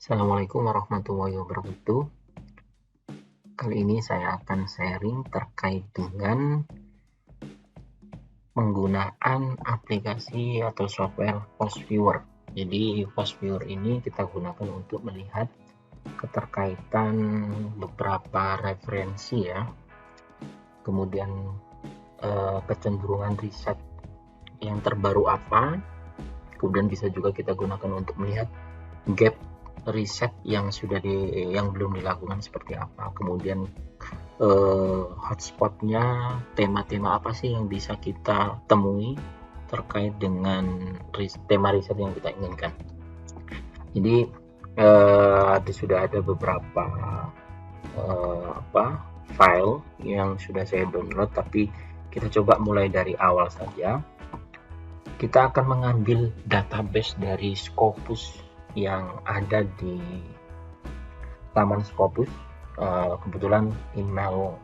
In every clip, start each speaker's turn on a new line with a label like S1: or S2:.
S1: Assalamualaikum warahmatullahi wabarakatuh. Kali ini saya akan sharing terkait dengan penggunaan aplikasi atau software Post Viewer. Jadi Post Viewer ini kita gunakan untuk melihat keterkaitan beberapa referensi ya. Kemudian kecenderungan riset yang terbaru apa. Kemudian bisa juga kita gunakan untuk melihat gap riset yang belum dilakukan seperti apa, kemudian hotspotnya, tema-tema apa sih yang bisa kita temui terkait dengan tema riset yang kita inginkan. Jadi sudah ada beberapa file yang sudah saya download, tapi kita coba mulai dari awal saja. Kita akan mengambil database dari Scopus yang ada di Taman Scopus. Kebetulan email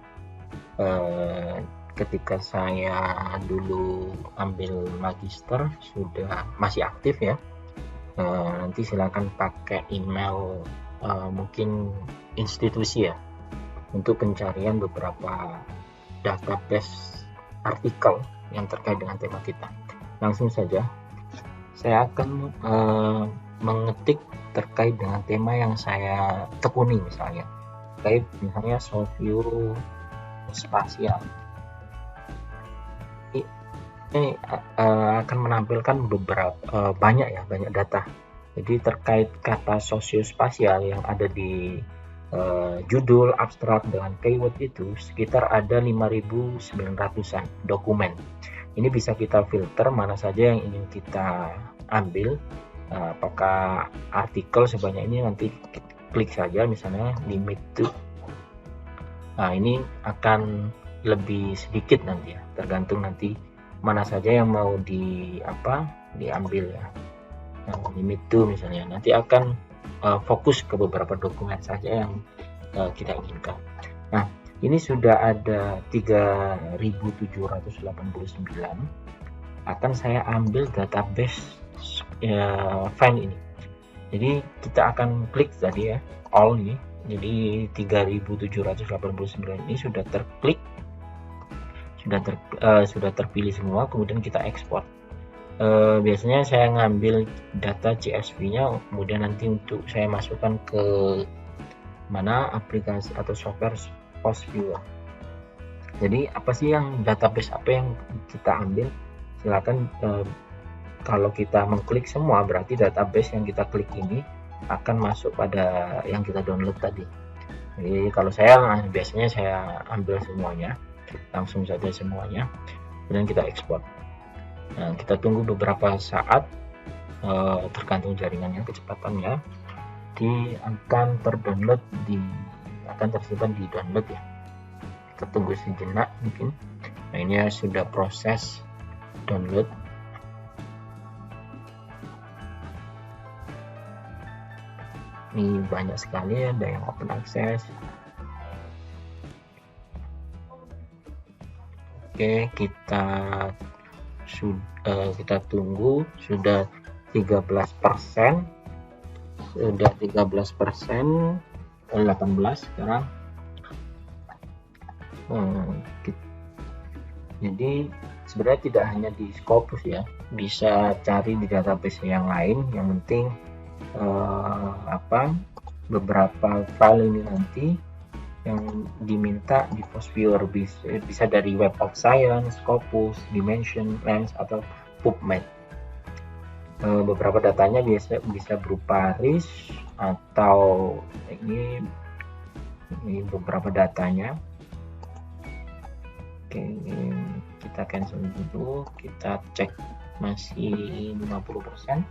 S1: ketika saya dulu ambil magister sudah masih aktif ya. Nanti silakan pakai email mungkin institusi ya untuk pencarian beberapa database artikel yang terkait dengan tema kita. Langsung saja saya akan mengetik terkait dengan tema yang saya tekuni, misalnya terkait misalnya socio spasial. Ini akan menampilkan beberapa banyak data. Jadi terkait kata sosiospasial yang ada di judul, abstrak dengan keyword itu sekitar ada 5.900-an dokumen. Ini bisa kita filter mana saja yang ingin kita ambil, apakah artikel sebanyak ini, nanti klik saja misalnya limit to. Nah, ini akan lebih sedikit nanti ya, tergantung nanti mana saja yang mau diambil ya. Nah, limit to misalnya, nanti akan fokus ke beberapa dokumen saja yang kita inginkan. Nah, ini sudah ada 3.789. Akan saya ambil database file ini. Jadi kita akan klik tadi ya, all ini. Jadi 3.789 ini sudah terklik, sudah terpilih semua. Kemudian kita ekspor. Biasanya saya ngambil data CSV-nya, kemudian nanti untuk saya masukkan ke mana aplikasi atau software Post Viewer. Jadi apa sih yang database apa yang kita ambil? Silakan kalau kita mengklik semua, berarti database yang kita klik ini akan masuk pada yang kita download tadi. Jadi kalau saya biasanya saya ambil semuanya, langsung saja semuanya, kemudian kita ekspor. Nah, kita tunggu beberapa saat, tergantung jaringannya, kecepatannya, akan terdownload akan tersimpan di download ya. Kita tunggu sejenak mungkin. Nah, ini sudah proses download. Ini banyak sekali, ada yang open access. Oke, kita tunggu, sudah 13%, sudah 13%, 18 sekarang. Jadi sebenarnya tidak hanya di Scopus ya, bisa cari di database yang lain. Yang penting beberapa file ini nanti yang diminta di Post Viewer bisa dari Web of Science, Scopus, Dimension, Lens, atau PubMed. Beberapa datanya bisa berupa RIS atau ini beberapa datanya. Oke, kita cancel dulu, kita cek masih 50%.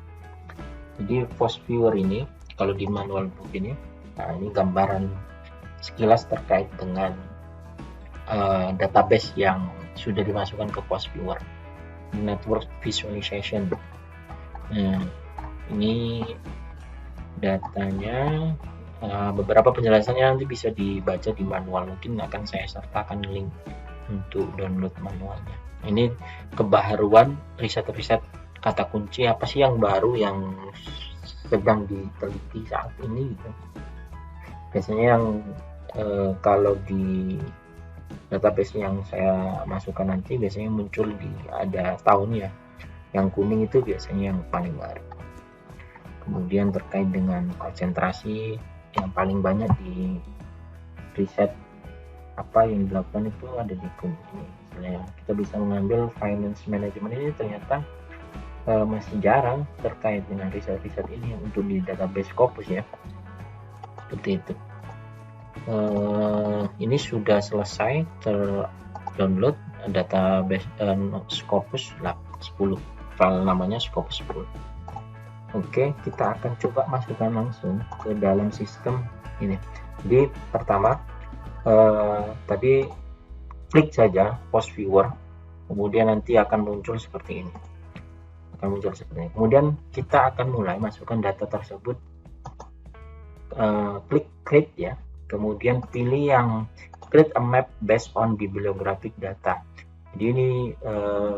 S1: Jadi Post Viewer ini kalau di manual book ini, nah ini gambaran sekilas terkait dengan database yang sudah dimasukkan ke Post Viewer. Network visualization. Nah, ini datanya, beberapa penjelasannya nanti bisa dibaca di manual, mungkin akan saya sertakan link untuk download manualnya. Ini kebaharuan riset-riset kata kunci, apa sih yang baru yang sedang diteliti saat ini gitu. Biasanya yang kalau di database yang saya masukkan nanti biasanya muncul di ada tahunnya. Yang kuning itu biasanya yang paling baru. Kemudian terkait dengan konsentrasi yang paling banyak di riset apa yang dilakukan itu ada di kuning ini. Misalnya kita bisa mengambil finance management ini ternyata masih jarang terkait dengan riset-riset ini untuk di database Scopus ya. Seperti itu. Ini sudah selesai terdownload database Scopus 10, file namanya Scopus 10. Oke, kita akan coba masukkan langsung ke dalam sistem ini. Jadi pertama tadi klik saja post viewer, kemudian nanti akan muncul seperti ini. Kemudian kita akan mulai masukkan data tersebut. Klik create ya, kemudian pilih yang create a map based on bibliographic data. Jadi ini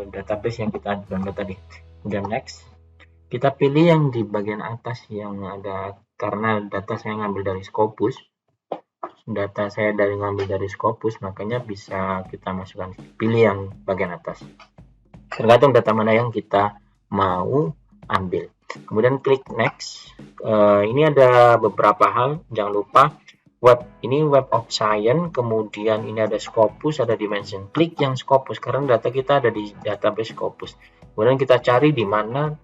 S1: database yang kita download tadi. Kemudian next, kita pilih yang di bagian atas yang ada, karena data saya ngambil dari Scopus. Makanya bisa kita masukkan, pilih yang bagian atas. Tergantung data mana yang kita mau ambil. Kemudian klik next. Ini ada beberapa hal, jangan lupa ini web of science, kemudian ini ada Scopus, ada dimension. Klik yang Scopus karena data kita ada di database Scopus. Kemudian kita cari di mana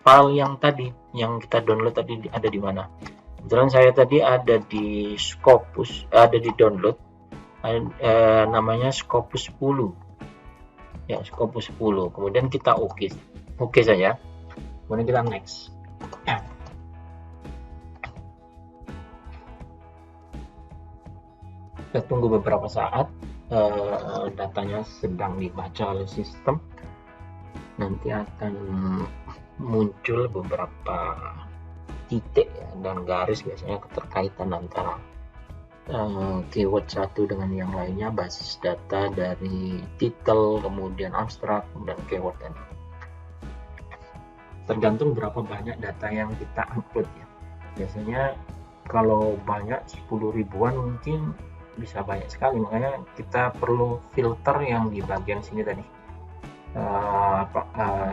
S1: file yang tadi yang kita download tadi ada di mana. Kebetulan saya tadi ada di Scopus, ada di download, namanya Scopus 10 ya, Scopus 10. Kemudian kita oke saja, kemudian kita next. Kita tunggu beberapa saat, datanya sedang dibaca oleh sistem. Nanti akan muncul beberapa titik ya, dan garis, biasanya keterkaitan antara keyword satu dengan yang lainnya, basis data dari title, kemudian abstrak, dan keyword tadi. Tergantung berapa banyak data yang kita upload ya. Biasanya kalau banyak 10 ribuan mungkin bisa banyak sekali, makanya kita perlu filter yang di bagian sini tadi.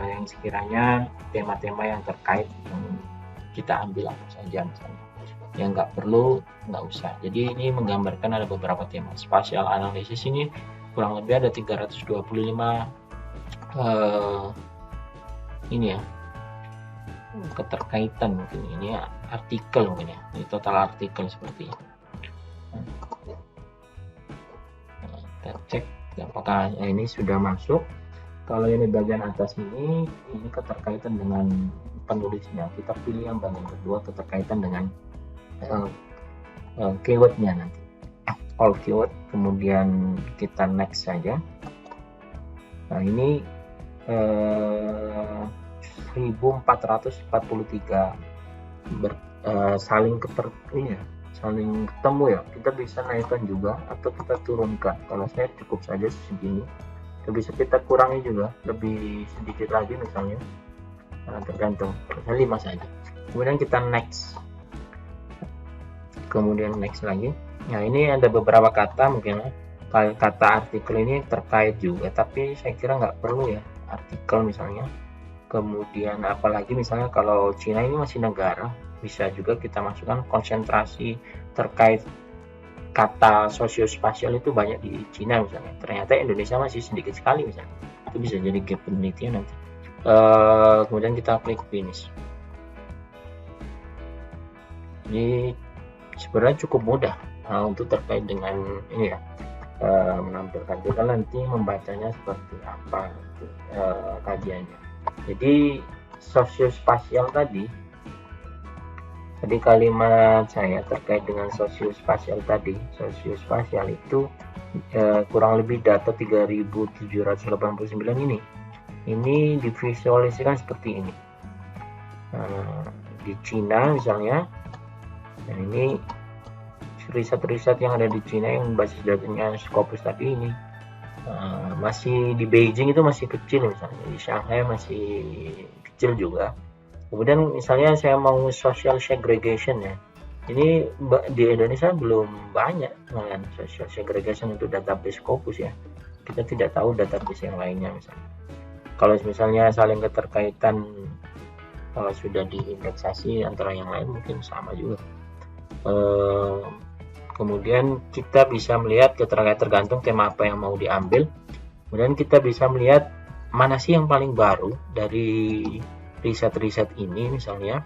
S1: Yang sekiranya tema-tema yang terkait yang kita ambil apa saja, misalnya yang nggak perlu nggak usah. Jadi ini menggambarkan ada beberapa tema. Spatial analisis ini kurang lebih ada 325 ini ya, keterkaitan, mungkin ini artikel, mungkin ya, ini total artikel seperti ini. Kita cek apakah ini sudah masuk. Kalau ini bagian atas ini keterkaitan dengan penulisnya. Kita pilih yang bagian kedua, keterkaitan dengan keywordnya nanti. All keyword, kemudian kita next saja. Nah ini 1443 saling ketemu ya. Kita bisa naikkan juga atau kita turunkan. Kalau saya cukup saja segini. Bisa kita kurangi juga lebih sedikit lagi misalnya, tergantung, misalnya 5 saja. Kemudian kita next, kemudian next lagi. Nah ini ada beberapa kata, mungkin kata artikel ini terkait juga, tapi saya kira nggak perlu ya artikel misalnya. Kemudian apalagi misalnya kalau Cina ini masih negara, bisa juga kita masukkan konsentrasi terkait kata sosiospasial itu banyak di Cina misalnya, ternyata Indonesia masih sedikit sekali misalnya, itu bisa jadi gap penelitian nanti. Kemudian kita klik finish. Ini sebenarnya cukup mudah untuk terkait dengan ini ya, menampilkan juga nanti membacanya seperti apa kajiannya. Jadi sosiospasial tadi kalimat saya terkait dengan sosiospasial tadi, sosiospasial itu kurang lebih data 3789 ini divisualisasikan seperti ini. Di Cina misalnya, dan ini riset-riset yang ada di Cina yang basis datanya Scopus tadi ini, masih di Beijing itu masih kecil misalnya, di Shanghai masih kecil juga. Kemudian misalnya saya mau social segregation ya, ini di Indonesia belum banyak malahan social segregation untuk database Scopus ya. Kita tidak tahu database yang lainnya misalnya. Kalau misalnya saling keterkaitan sudah diindeksasi antara yang lain mungkin sama juga. Kemudian kita bisa melihat tergantung tema apa yang mau diambil. Kemudian kita bisa melihat mana sih yang paling baru dari riset-riset ini. Misalnya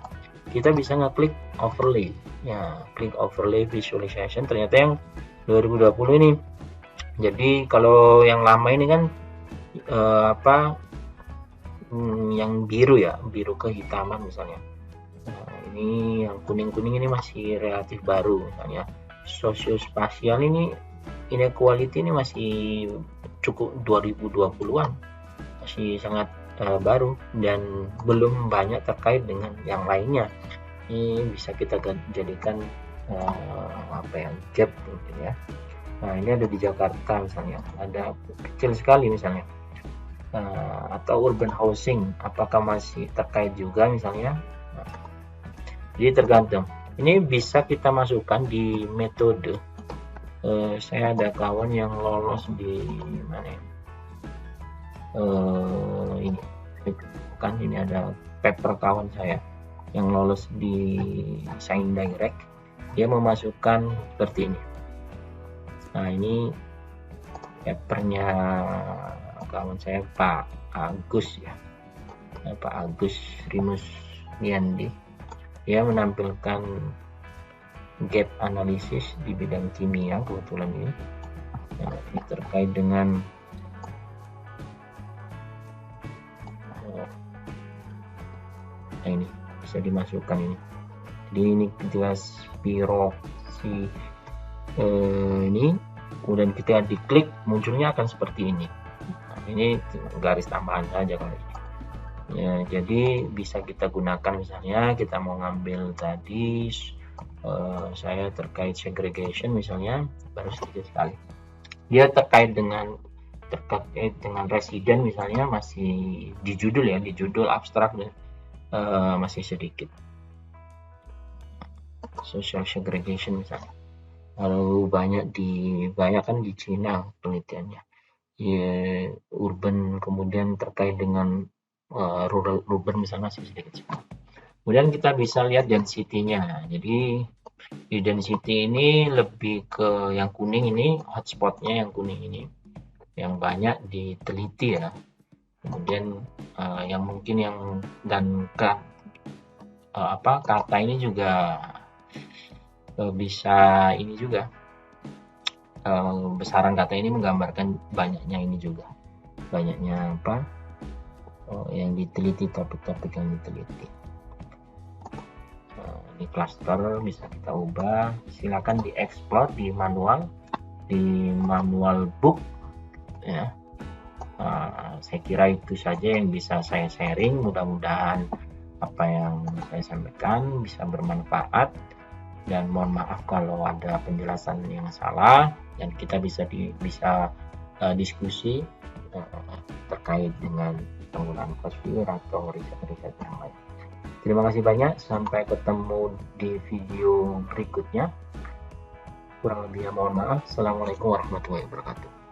S1: kita bisa ngeklik overlay ya, klik overlay visualization, ternyata yang 2020 ini. Jadi kalau yang lama ini kan yang biru ya, biru kehitaman misalnya. Nah, ini yang kuning-kuning ini masih relatif baru. Misalnya sosiospasial ini inequality ini masih cukup 2020-an, masih sangat baru dan belum banyak terkait dengan yang lainnya. Ini bisa kita jadikan gap mungkin ya. Nah, ini ada di Jakarta misalnya, ada kecil sekali misalnya. Atau urban housing, apakah masih terkait juga misalnya. Nah, jadi tergantung. Ini bisa kita masukkan di metode. Saya ada kawan yang lolos di mana ya? Ini kan ini ada paper kawan saya yang lolos di Shine Direct. Dia memasukkan seperti ini. Nah, ini papernya kawan saya Pak Agus ya, Pak Agus Rimus Niandi. Dia menampilkan gap analisis di bidang kimia kebetulan ini. Nah, ini terkait dengan ini bisa dimasukkan ini. Jadi ini ketika spiroksi ini, kemudian kita diklik, munculnya akan seperti ini. Nah, ini garis tambahan saja kalau ini. Ya, jadi bisa kita gunakan misalnya kita mau ngambil tadi saya terkait segregation misalnya, baru sedikit sekali. Dia terkait dengan resident misalnya, masih di judul ya, di judul abstrak dan masih sedikit. Social segregation misalnya. Kalau banyak kan di Cina penelitiannya. Ya, urban kemudian terkait dengan rural urban misalnya masih sedikit. Kemudian kita bisa lihat density-nya. Jadi di density ini lebih ke yang kuning ini, hotspotnya yang kuning ini, yang banyak diteliti ya. Kemudian yang mungkin yang dan kata ini juga bisa ini juga besaran kata ini menggambarkan banyaknya ini juga, banyaknya yang diteliti, topik-topik yang diteliti. Ini cluster bisa kita ubah, silakan dieksplor di manual book ya. Saya kira itu saja yang bisa saya sharing. Mudah-mudahan apa yang saya sampaikan bisa bermanfaat, dan mohon maaf kalau ada penjelasan yang salah, dan kita bisa diskusi terkait dengan penggunaan Cosviewer atau riset-riset yang lain. Terima kasih banyak, sampai ketemu di video berikutnya. Kurang lebihnya mohon maaf. Assalamualaikum warahmatullahi wabarakatuh.